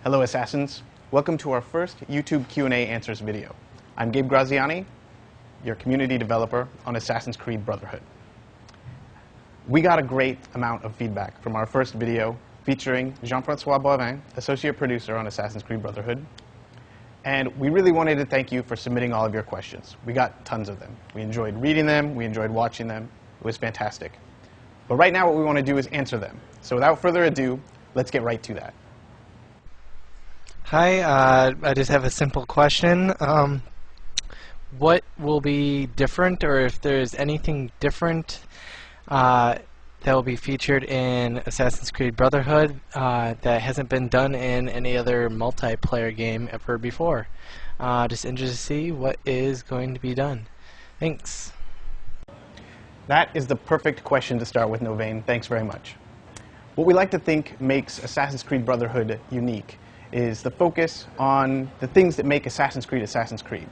Hello Assassins, welcome to our first YouTube Q&A Answers video. I'm Gabe Graziani, your community developer on Assassin's Creed Brotherhood. We got a great amount of feedback from our first video featuring Jean-Francois Boivin, associate producer on Assassin's Creed Brotherhood. And we really wanted to thank you for submitting all of your questions. We got tons of them. We enjoyed reading them, we enjoyed watching them. It was fantastic. But right now what we want to do is answer them. So without further ado, let's get right to that. Hi, I just have a simple question. What will be different, or if there's anything different that will be featured in Assassin's Creed Brotherhood that hasn't been done in any other multiplayer game ever before? Just interested to see what is going to be done. Thanks. That is the perfect question to start with, Novain. Thanks very much. What we like to think makes Assassin's Creed Brotherhood unique is the focus on the things that make Assassin's Creed Assassin's Creed.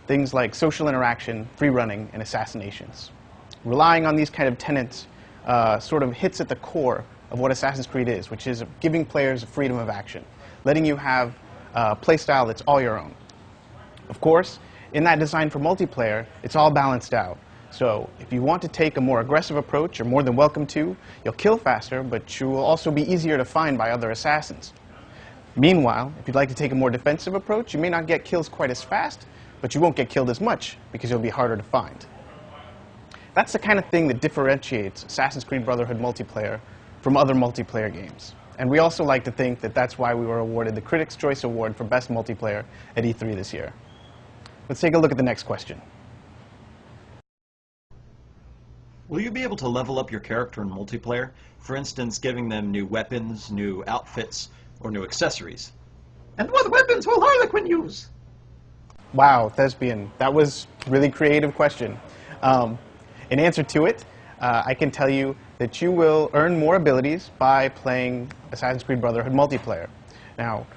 Things like social interaction, free running, and assassinations. Relying on these kind of tenets sort of hits at the core of what Assassin's Creed is, which is giving players freedom of action, letting you have a playstyle that's all your own. Of course, in that design for multiplayer, it's all balanced out. So if you want to take a more aggressive approach, you're more than welcome to. You'll kill faster, but you will also be easier to find by other assassins. Meanwhile, if you'd like to take a more defensive approach, you may not get kills quite as fast, but you won't get killed as much because you'll be harder to find. That's the kind of thing that differentiates Assassin's Creed Brotherhood multiplayer from other multiplayer games. And we also like to think that that's why we were awarded the Critics' Choice Award for Best Multiplayer at E3 this year. Let's take a look at the next question. Will you be able to level up your character in multiplayer? For instance, giving them new weapons, new outfits, or new accessories? And what weapons will Harlequin use? Wow, Thespian, that was a really creative question. In answer to it, I can tell you that you will earn more abilities by playing Assassin's Creed Brotherhood multiplayer. Now,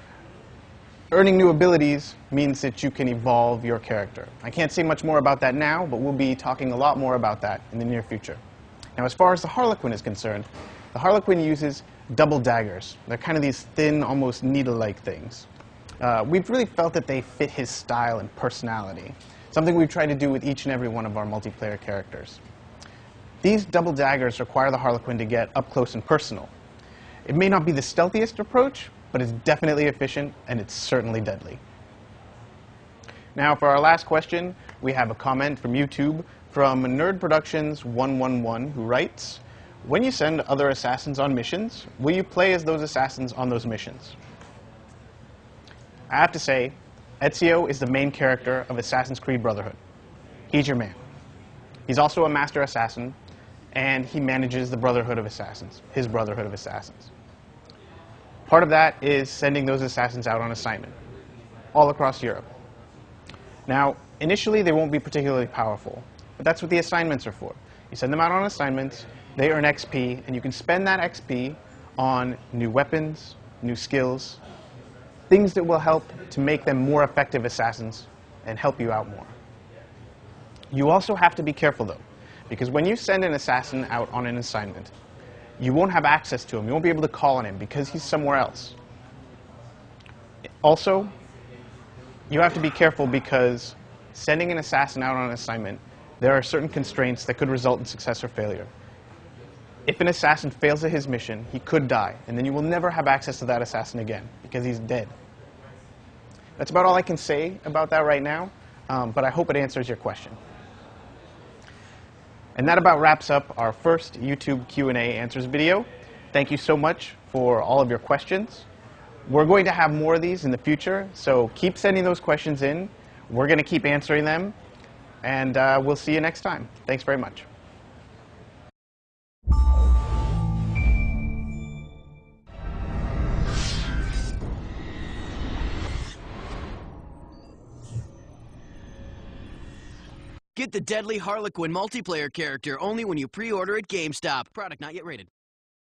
earning new abilities means that you can evolve your character. I can't say much more about that now, but we'll be talking a lot more about that in the near future. Now, as far as the Harlequin is concerned, the Harlequin uses double daggers. They're kind of these thin, almost needle-like things. We've really felt that they fit his style and personality, something we've tried to do with each and every one of our multiplayer characters. These double daggers require the Harlequin to get up close and personal. It may not be the stealthiest approach, but it's definitely efficient, and it's certainly deadly. Now, for our last question, we have a comment from YouTube from Nerd Productions 111, who writes, "When you send other assassins on missions, will you play as those assassins on those missions?" I have to say, Ezio is the main character of Assassin's Creed Brotherhood. He's your man. He's also a master assassin, and he manages the Brotherhood of Assassins, his Brotherhood of Assassins. Part of that is sending those assassins out on assignment, all across Europe. Now, initially they won't be particularly powerful, but that's what the assignments are for. You send them out on assignments, they earn XP, and you can spend that XP on new weapons, new skills, things that will help to make them more effective assassins and help you out more. You also have to be careful, though, because when you send an assassin out on an assignment, you won't have access to him. You won't be able to call on him because he's somewhere else. Also, you have to be careful because sending an assassin out on an assignment, there are certain constraints that could result in success or failure. If an assassin fails at his mission, he could die, and then you will never have access to that assassin again because he's dead. That's about all I can say about that right now, but I hope it answers your question. And that about wraps up our first YouTube Q&A Answers video. Thank you so much for all of your questions. We're going to have more of these in the future, so keep sending those questions in. We're going to keep answering them, and we'll see you next time. Thanks very much. Get the deadly Harlequin multiplayer character only when you pre-order at GameStop. Product not yet rated.